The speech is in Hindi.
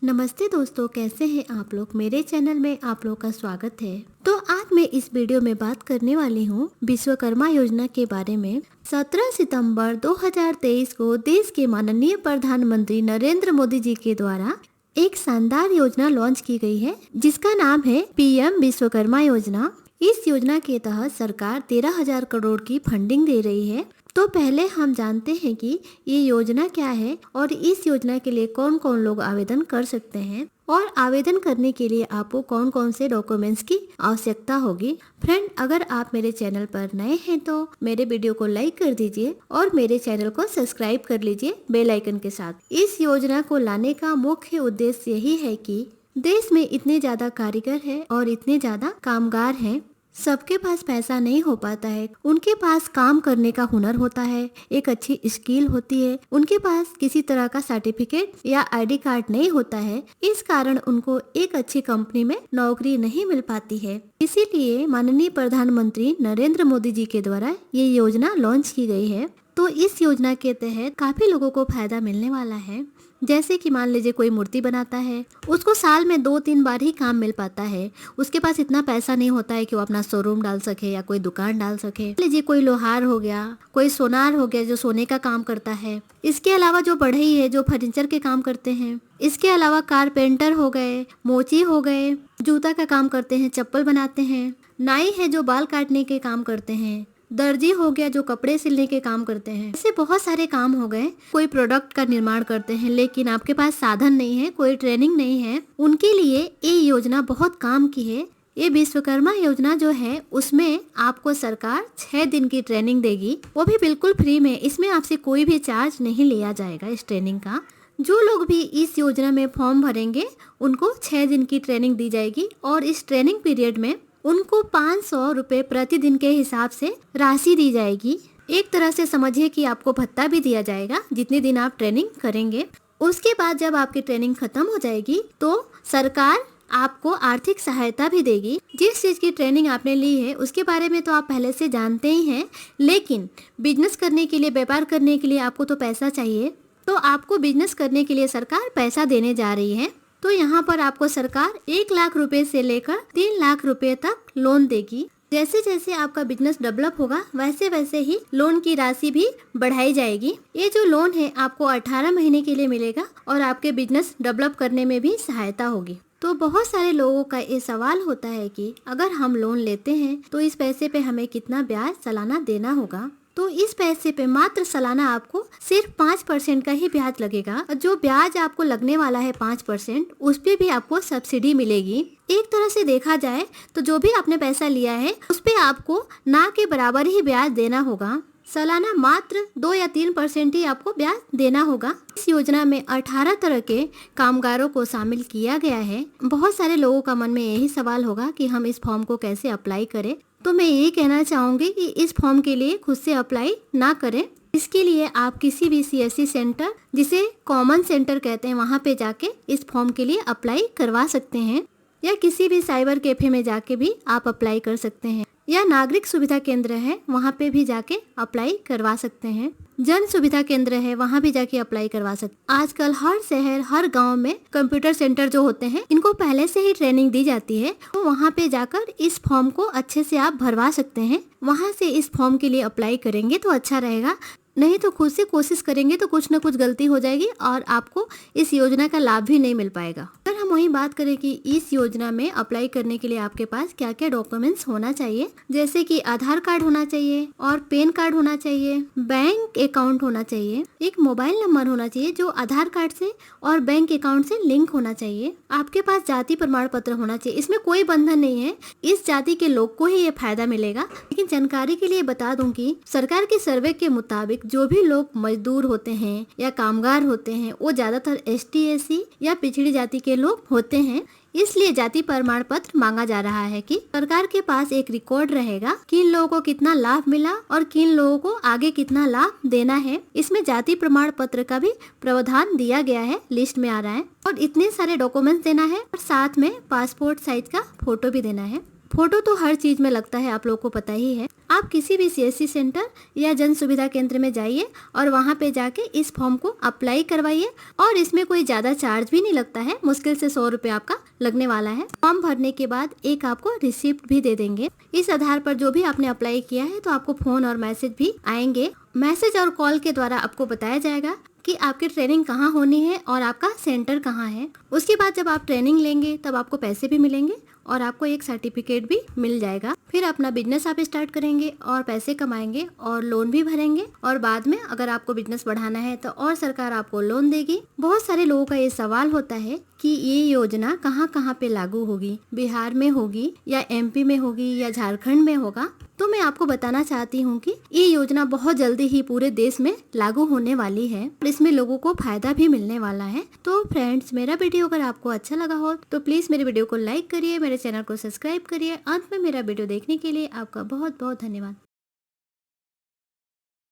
नमस्ते दोस्तों, कैसे हैं आप लोग। मेरे चैनल में आप लोग का स्वागत है। तो आज मैं इस वीडियो में बात करने वाली हूँ विश्वकर्मा योजना के बारे में। 17 सितंबर 2023 को देश के माननीय प्रधानमंत्री नरेंद्र मोदी जी के द्वारा एक शानदार योजना लॉन्च की गई है, जिसका नाम है पीएम विश्वकर्मा योजना। इस योजना के तहत सरकार 13,000 करोड़ की फंडिंग दे रही है। तो पहले हम जानते हैं कि ये योजना क्या है और इस योजना के लिए कौन कौन लोग आवेदन कर सकते हैं और आवेदन करने के लिए आपको कौन कौन से डॉक्यूमेंट्स की आवश्यकता होगी। फ्रेंड, अगर आप मेरे चैनल पर नए हैं तो मेरे वीडियो को लाइक कर दीजिए और मेरे चैनल को सब्सक्राइब कर लीजिए बेल आइकन के साथ। इस योजना को लाने का मुख्य उद्देश्य यही है कि देश में इतने ज्यादा कारीगर हैं और इतने ज्यादा कामगार हैं, सबके पास पैसा नहीं हो पाता है, उनके पास काम करने का हुनर होता है, एक अच्छी स्किल होती है, उनके पास किसी तरह का सर्टिफिकेट या आईडी कार्ड नहीं होता है। इस कारण उनको एक अच्छी कंपनी में नौकरी नहीं मिल पाती है। इसीलिए माननीय प्रधानमंत्री नरेंद्र मोदी जी के द्वारा ये योजना लॉन्च की गई है। तो इस योजना के तहत काफी लोगों को फायदा मिलने वाला है। जैसे कि मान लीजिए कोई मूर्ति बनाता है, उसको साल में 2-3 बार ही काम मिल पाता है। उसके पास इतना पैसा नहीं होता है कि वो अपना शोरूम डाल सके या कोई दुकान डाल सके। लीजिए कोई लोहार हो गया, कोई सोनार हो गया जो सोने का काम करता है। इसके अलावा जो बढ़ई है जो फर्नीचर के काम करते हैं। इसके अलावा कारपेंटर हो गए, मोची हो गए, जूता का काम करते हैं, चप्पल बनाते हैं। नाई है जो बाल काटने के काम करते हैं। दर्जी हो गया जो कपड़े सिलने के काम करते हैं। ऐसे बहुत सारे काम हो गए। कोई प्रोडक्ट का निर्माण करते हैं लेकिन आपके पास साधन नहीं है, कोई ट्रेनिंग नहीं है, उनके लिए ये योजना बहुत काम की है। ये विश्वकर्मा योजना जो है उसमें आपको सरकार 6 दिन की ट्रेनिंग देगी, वो भी बिल्कुल फ्री में। इसमें आपसे कोई भी चार्ज नहीं लिया जाएगा इस ट्रेनिंग का। जो लोग भी इस योजना में फॉर्म भरेंगे उनको 6 दिन की ट्रेनिंग दी जाएगी और इस ट्रेनिंग पीरियड में उनको 500 रुपए प्रतिदिन के हिसाब से राशि दी जाएगी। एक तरह से समझिए कि आपको भत्ता भी दिया जाएगा जितने दिन आप ट्रेनिंग करेंगे। उसके बाद जब आपकी ट्रेनिंग खत्म हो जाएगी तो सरकार आपको आर्थिक सहायता भी देगी। जिस चीज की ट्रेनिंग आपने ली है उसके बारे में तो आप पहले से जानते ही हैं, लेकिन बिजनेस करने के लिए, व्यापार करने के लिए आपको तो पैसा चाहिए। तो आपको बिजनेस करने के लिए सरकार पैसा देने जा रही है। तो यहाँ पर आपको सरकार 1 लाख रुपए से लेकर 3 लाख रुपए तक लोन देगी। जैसे जैसे आपका बिजनेस डेवलप होगा वैसे वैसे ही लोन की राशि भी बढ़ाई जाएगी। ये जो लोन है आपको 18 महीने के लिए मिलेगा और आपके बिजनेस डेवलप करने में भी सहायता होगी। तो बहुत सारे लोगों का ये सवाल होता है कि अगर हम लोन लेते हैं तो इस पैसे पे हमें कितना ब्याज सालाना देना होगा। तो इस पैसे पे मात्र सालाना आपको सिर्फ 5% का ही ब्याज लगेगा। जो ब्याज आपको लगने वाला है 5%, उस पे भी आपको सब्सिडी मिलेगी। एक तरह से देखा जाए तो जो भी आपने पैसा लिया है उस पे आपको ना के बराबर ही ब्याज देना होगा। सालाना मात्र 2 या 3% ही आपको ब्याज देना होगा। इस योजना में 18 तरह के कामगारों को शामिल किया गया है। बहुत सारे लोगों का मन में यही सवाल होगा कि हम इस फॉर्म को कैसे अप्लाई करें। तो मैं ये कहना चाहूंगी कि इस फॉर्म के लिए खुद से अप्लाई ना करें। इसके लिए आप किसी भी सीएससी सेंटर, जिसे कॉमन सेंटर कहते हैं, वहाँ पे जाके इस फॉर्म के लिए अप्लाई करवा सकते हैं, या किसी भी साइबर कैफे में जाके भी आप अप्लाई कर सकते हैं, या नागरिक सुविधा केंद्र है वहाँ पे भी जाके अप्लाई करवा सकते हैं। जन सुविधा केंद्र है वहाँ भी जाके अप्लाई करवा सकते। आजकल हर शहर, हर गांव में कंप्यूटर सेंटर जो होते हैं इनको पहले से ही ट्रेनिंग दी जाती है। तो वहाँ पे जाकर इस फॉर्म को अच्छे से आप भरवा सकते हैं। वहाँ से इस फॉर्म के लिए अप्लाई करेंगे तो अच्छा रहेगा, नहीं तो खुद से कोशिश करेंगे तो कुछ न कुछ गलती हो जाएगी और आपको इस योजना का लाभ भी नहीं मिल पाएगा। अगर हम वही बात करें कि इस योजना में अप्लाई करने के लिए आपके पास क्या क्या डॉक्यूमेंट्स होना चाहिए, जैसे कि आधार कार्ड होना चाहिए और पैन कार्ड होना चाहिए, बैंक अकाउंट होना चाहिए, एक मोबाइल नंबर होना चाहिए जो आधार कार्ड से और बैंक अकाउंट से लिंक होना चाहिए, आपके पास जाति प्रमाण पत्र होना चाहिए। इसमें कोई बंधन नहीं है, इस जाति के लोग को ही ये फायदा मिलेगा। लेकिन जानकारी के लिए बता दूं कि सरकार के सर्वे के मुताबिक जो भी लोग मजदूर होते हैं या कामगार होते हैं वो ज्यादातर ST SC या पिछड़ी जाति के लोग होते हैं। इसलिए जाति प्रमाण पत्र मांगा जा रहा है कि सरकार के पास एक रिकॉर्ड रहेगा किन लोगों को कितना लाभ मिला और किन लोगों को आगे कितना लाभ देना है। इसमें जाति प्रमाण पत्र का भी प्रावधान दिया गया है, लिस्ट में आ रहा है। और इतने सारे डॉक्यूमेंट्स देना है और साथ में पासपोर्ट साइज का फोटो भी देना है। फोटो तो हर चीज में लगता है, आप लोगों को पता ही है। आप किसी भी सीएससी सेंटर या जन सुविधा केंद्र में जाइए और वहाँ पे जाके इस फॉर्म को अप्लाई करवाइए और इसमें कोई ज्यादा चार्ज भी नहीं लगता है, मुश्किल से 100 रुपए आपका लगने वाला है। फॉर्म भरने के बाद एक आपको रिसिप्ट भी दे देंगे। इस आधार पर जो भी आपने अप्लाई किया है तो आपको फोन और मैसेज भी आएंगे। मैसेज और कॉल के द्वारा आपको बताया जाएगा कि आपकी ट्रेनिंग कहाँ होनी है और आपका सेंटर कहाँ है। उसके बाद जब आप ट्रेनिंग लेंगे तब आपको पैसे भी मिलेंगे और आपको एक सर्टिफिकेट भी मिल जाएगा। फिर अपना बिजनेस आप स्टार्ट करेंगे और पैसे कमाएंगे और लोन भी भरेंगे और बाद में अगर आपको बिजनेस बढ़ाना है तो और सरकार आपको लोन देगी। बहुत सारे लोगों का ये सवाल होता है कि ये योजना कहाँ कहाँ पे लागू होगी, बिहार में होगी या एमपी में होगी या झारखंड में होगा। तो मैं आपको बताना चाहती हूँ कि ये योजना बहुत जल्दी ही पूरे देश में लागू होने वाली है और इसमें लोगों को फायदा भी मिलने वाला है। तो फ्रेंड्स, मेरा वीडियो अगर आपको अच्छा लगा हो तो प्लीज मेरे वीडियो को लाइक करिए, मेरे चैनल को सब्सक्राइब करिए। अंत में मेरा वीडियो देखने के लिए आपका बहुत बहुत धन्यवाद।